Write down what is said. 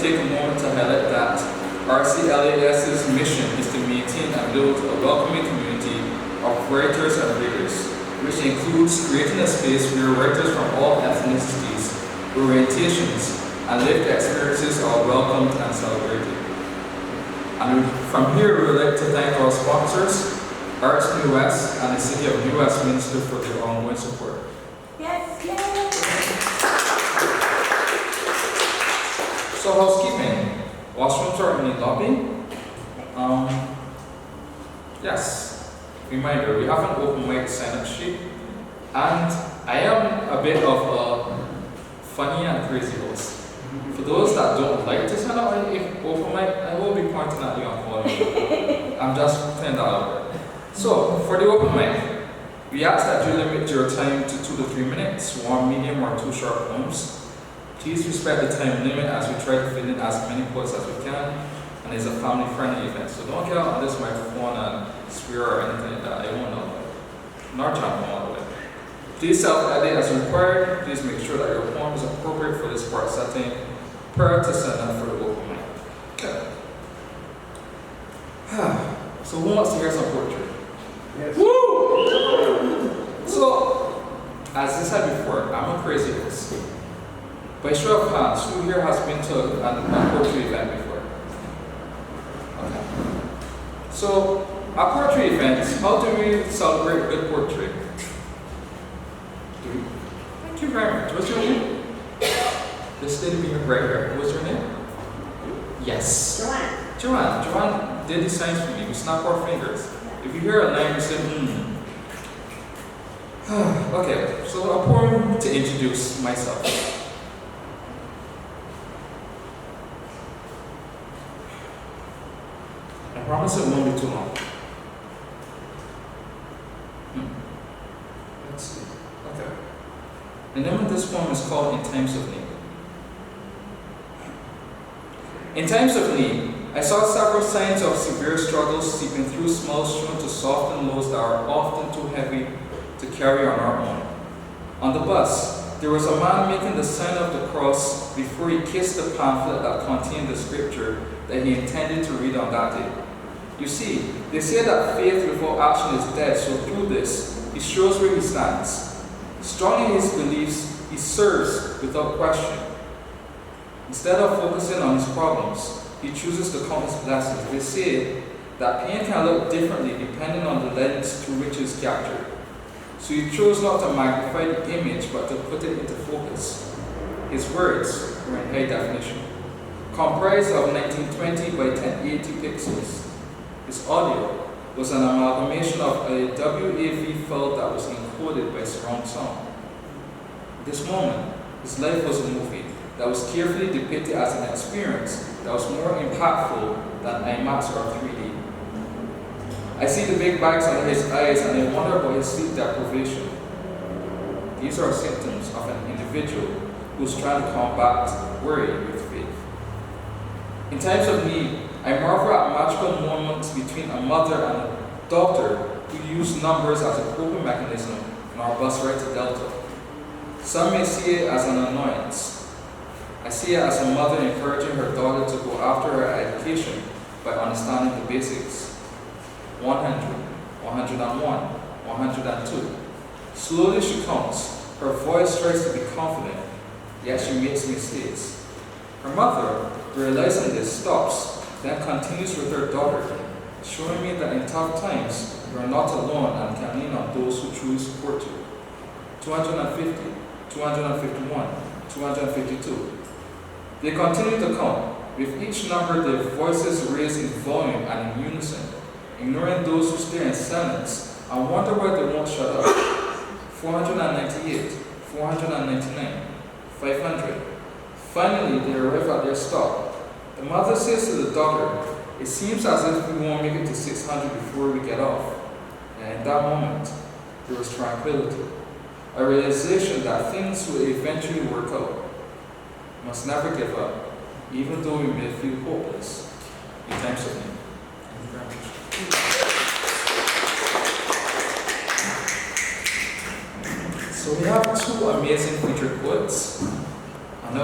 take a moment to highlight that RCLAS's mission is to maintain and build a welcoming community of writers and readers, which includes creating a space where writers from all ethnicities, orientations, and lived experiences are welcomed and celebrated. And from here, we would like to thank our sponsors, Arts New West and the City of New Westminster for their ongoing support. Yes, yes. So housekeeping, washrooms are in the lobby. Yes, reminder, we have an open mic sign-up sheet, and I am a bit of a funny and crazy host. For those that don't like to sign up in open mic, I will be pointing at you and calling you. I'm just putting that out there. So, for the open mic, we ask that you limit your time to 2 to 3 minutes, 1 medium or 2 short poems. Please respect the time limit as we try to fit in as many poets as we can, and it's a family-friendly event. So don't get out on this microphone and swear or anything like that. I won't know. Nor jump all the way. Please self-edit as required. Please make sure that your poem is appropriate for this part setting prior to signing up for the open mic. Okay. So who wants to hear some poetry? Yes. Woo! So, as I said before, I'm a crazy host. By show of hands, who here has been to a poetry event before? Okay. So, at poetry events, how do we celebrate good poetry? Thank you very much. What's your name? This lady being right here. What's your name? Yes. Joanne. Joanne did the signs for me. We snap our fingers. If you hear a line, you say, Okay, so a poem to introduce myself. I promise it won't be too long. Let's see. Okay. The name of this poem is called In Times of Need. In times of need, I saw several signs of severe struggles seeping through smells shown to soften loads that are often too heavy to carry on our own. On the bus, there was a man making the sign of the cross before he kissed the pamphlet that contained the scripture that he intended to read on that day. You see, they say that faith without action is dead, so through this, he shows where he stands. Strong in his beliefs, he serves without question. Instead of focusing on his problems, he chooses the countless blessings. They say that pain can look differently depending on the lens through which it is captured. So he chose not to magnify the image, but to put it into focus. His words were in high definition, comprised of 1920 by 1080 pixels. His audio was an amalgamation of a WAV file that was encoded by surround sound. At this moment, his life was a movie that was carefully depicted as an experience that was more impactful than IMAX or 3D. I see the big bags under his eyes and I wonder about his sleep deprivation. These are symptoms of an individual who's trying to combat worry with faith. In times of need, I marvel at magical moments between a mother and a doctor who use numbers as a coping mechanism in our bus ride to Delta. Some may see it as an annoyance. I see it as a mother encouraging her daughter to go after her education by understanding the basics. 100, 101, 102. Slowly she counts. Her voice tries to be confident, yet she makes mistakes. Her mother, realizing this, stops, then continues with her daughter, showing me that in tough times, you are not alone and can lean on those who truly support you. 250, 251, 252. They continue to count. With each number, their voices raise in volume and in unison, ignoring those who stay in silence and wonder why they won't shut up. 498, 499, 500. Finally, they arrive at their stop. The mother says to the daughter, "It seems as if we won't make it to 600 before we get off." And in that moment, there was tranquility, a realization that things will eventually work out. We must never give up, even though we may feel hopeless in times of need. Thank you very much. So we have two amazing featured poets.